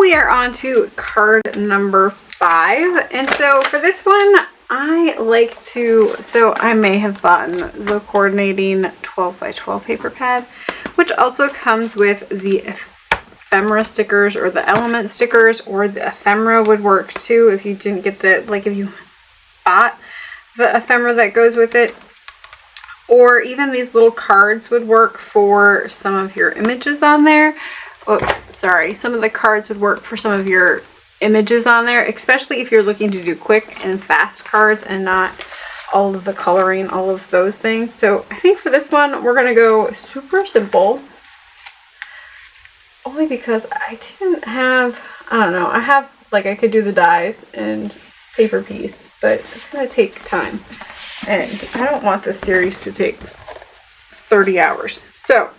We are on to card number 5. And so for this one, I like to, so I may have bought the coordinating 12 by 12 paper pad, which also comes with the ephemera stickers or the element stickers, or the ephemera would work too if you didn't get the, like if you bought the ephemera that goes with it. Or even these little cards would work for some of your images on there. Oops, sorry. Some of the cards would work for some of your images on there, especially if you're looking to do quick and fast cards and not all of the coloring, all of those things. So I think for this one, we're going to go super simple. Only because I didn't have, I don't know, I have, like I could do the dies and paper piece, but it's going to take time. And I don't want this series to take 30 hours. So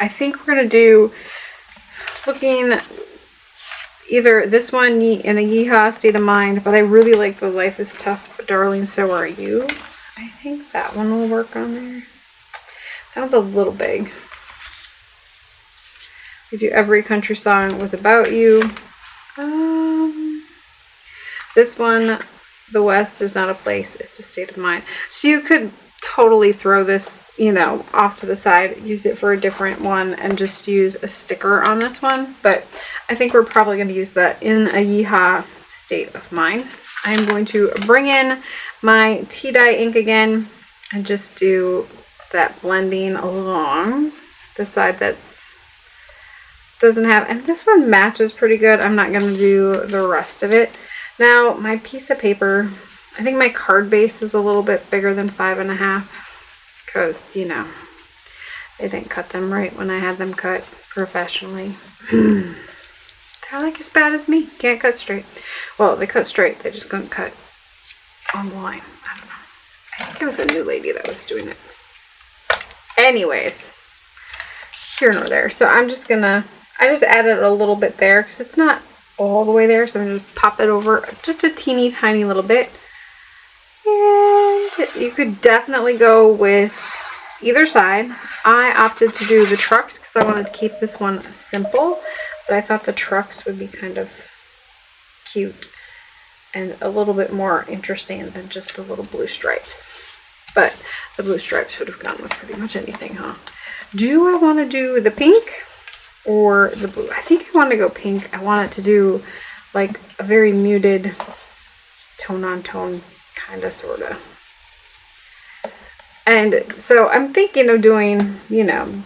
I think we're going to do, looking either this one in a Yeehaw State of Mind, but I really like the Life is Tough, but Darling, So Are You. I think that one will work on there. That one's a little big. We do Every Country Song Was About You. This one, The West is Not a Place, It's a State of Mind. So you could totally throw this, you know, off to the side, use it for a different one, and just use a sticker on this one. But I think we're probably going to use that in a Yeehaw State of Mind. I'm going to bring in my tea dye ink again and just do that blending along the side that's doesn't have, and this one matches pretty good. I'm not going to do the rest of it. Now my piece of paper, I think my card base is a little bit bigger than 5.5 because, you know, they didn't cut them right when I had them cut professionally. They're like as bad as me. Can't cut straight. Well, they cut straight. They just couldn't cut on the line. I don't know. I think it was a new lady that was doing it. Anyways, here nor there. So I'm just gonna, I just added a little bit there because it's not all the way there. So I'm going to pop it over just a teeny tiny little bit. And you could definitely go with either side. I opted to do the trucks because I wanted to keep this one simple, but I thought the trucks would be kind of cute and a little bit more interesting than just the little blue stripes. But the blue stripes would have gone with pretty much anything, huh? Do I want to do the pink or the blue? I think I want to go pink. I want it to do like a very muted tone on tone kind of sort of. And so I'm thinking of doing, you know,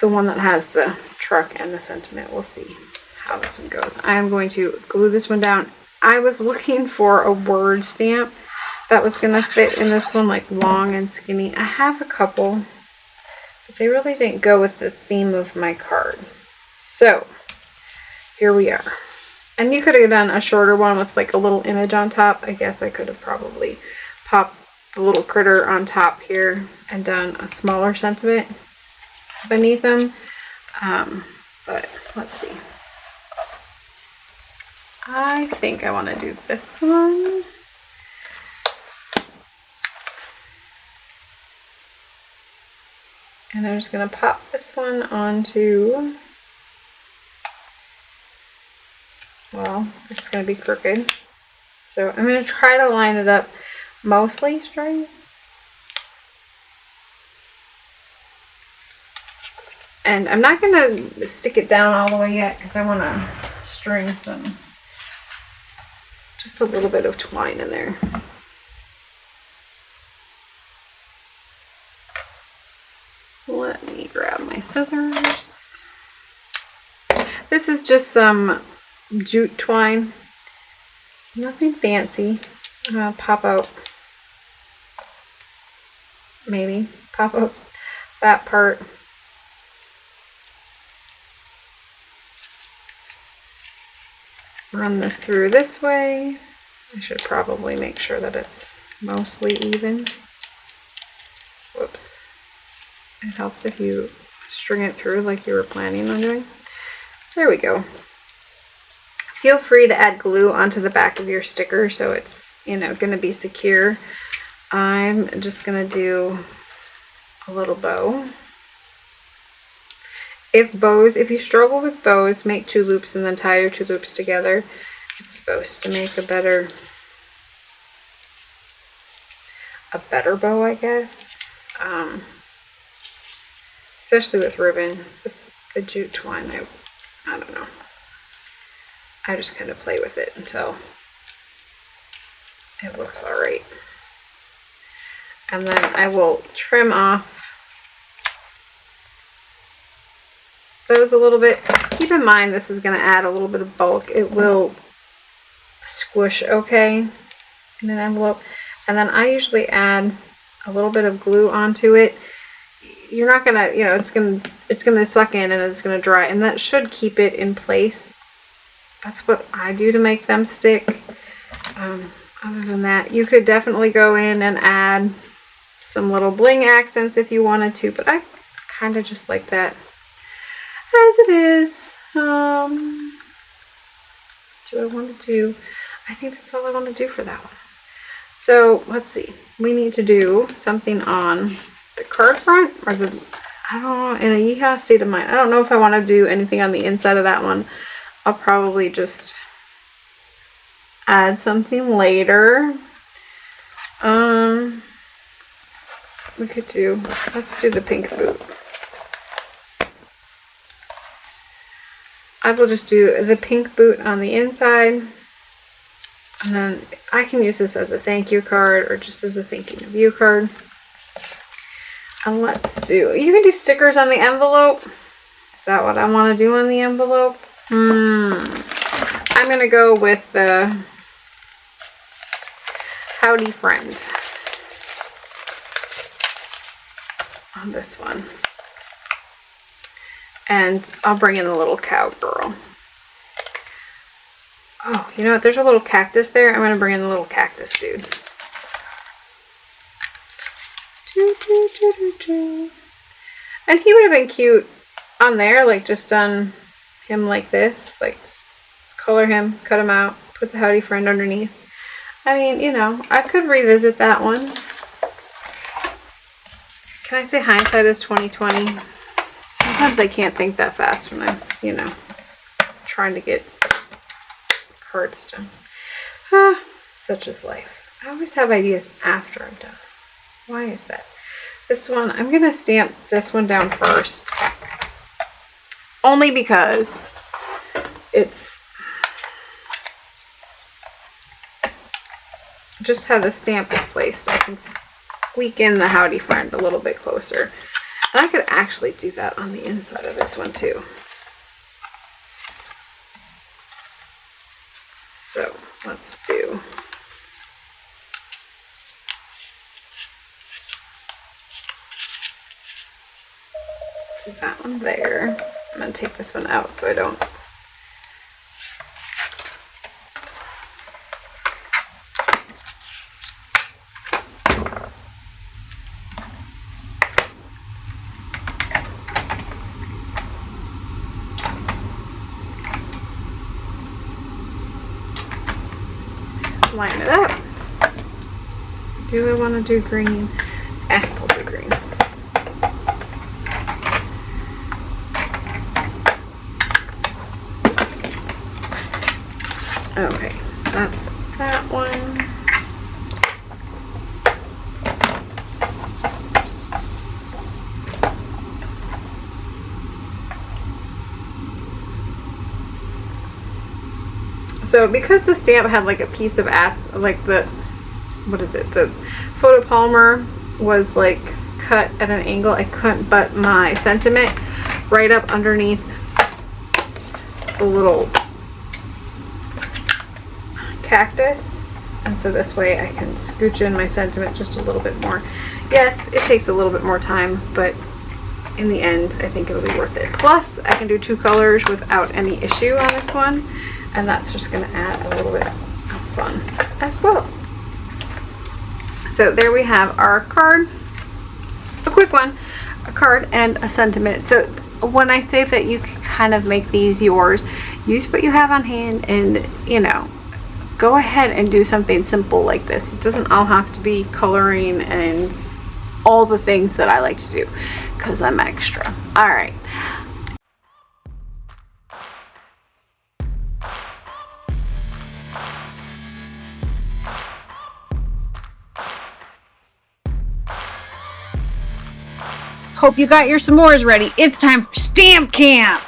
the one that has the truck and the sentiment. We'll see how this one goes. I'm going to glue this one down. I was looking for a word stamp that was going to fit in this one, like long and skinny. I have a couple, but they really didn't go with the theme of my card. So here we are. And you could have done a shorter one with like a little image on top. I guess I could have probably popped the little critter on top here and done a smaller sentiment beneath them. But let's see. I think I want to do this one. And I'm just going to pop this one onto, well, it's going to be crooked. So I'm going to try to line it up mostly straight. And I'm not going to stick it down all the way yet because I want to string some, just a little bit of twine in there. Let me grab my scissors. This is just some jute twine. Nothing fancy. Pop out, maybe pop out that part. Run this through this way. I should probably make sure that it's mostly even. Whoops. It helps if you string it through like you were planning on doing. There we go. Feel free to add glue onto the back of your sticker so it's, you know, going to be secure. I'm just going to do a little bow. if you struggle with bows, make 2 loops and then tie your 2 loops together. It's supposed to make a better bow, I guess. Especially with ribbon. With the jute twine, I don't know. I just kind of play with it until it looks alright. And then I will trim off those a little bit. Keep in mind this is going to add a little bit of bulk. It will squish okay in an envelope. And then I usually add a little bit of glue onto it. You're not going to, you know, it's going to suck in and it's going to dry, and that should keep it in place. That's what I do to make them stick. Other than that, you could definitely go in and add some little bling accents if you wanted to, but I kind of just like that as it is. Do I want to do, I think that's all I want to do for that one. So let's see, we need to do something on the card front, or the, I don't know, in a yeehaw state of mind. I don't know if I want to do anything on the inside of that one. I'll probably just add something later. We could do, let's do the pink boot. I will just do the pink boot on the inside, and then I can use this as a thank you card or just as a thinking of you card. And let's do, you can do stickers on the envelope. Is that what I want to do on the envelope? I'm going to go with the Howdy Friend on this one. And I'll bring in the little cowgirl. Oh, you know what? There's a little cactus there. I'm going to bring in the little cactus dude. And he would have been cute on there, like just done him like this, like color him, cut him out, put the Howdy Friend underneath. I mean, you know, I could revisit that one. Can I say hindsight is 2020? Sometimes I can't think that fast when I'm, you know, trying to get cards done. Such is life. I always have ideas after I'm done. Why is that? This one, I'm going to stamp this one down first. Only because it's just how the stamp is placed. I can squeak in the Howdy Friend a little bit closer. And I could actually do that on the inside of this one too. So let's do that one there. I'm going to take this one out so I don't line it up. Do I want to do green? We'll do green. Okay, so that's that one. So because the stamp had like a piece of like the, what is it? The photopolymer was like cut at an angle. I couldn't butt my sentiment right up underneath the little cactus, and so this way I can scooch in my sentiment just a little bit more. Yes, it takes a little bit more time, but in the end I think it'll be worth it. Plus I can do 2 colors without any issue on this one, and that's just going to add a little bit of fun as well. So there we have our card, a quick one, a card and a sentiment. So when I say that you can kind of make these yours, use what you have on hand, and you know, go ahead and do something simple like this. It doesn't all have to be coloring and all the things that I like to do, because I'm extra. All right. Hope you got your s'mores ready. It's time for stamp camp.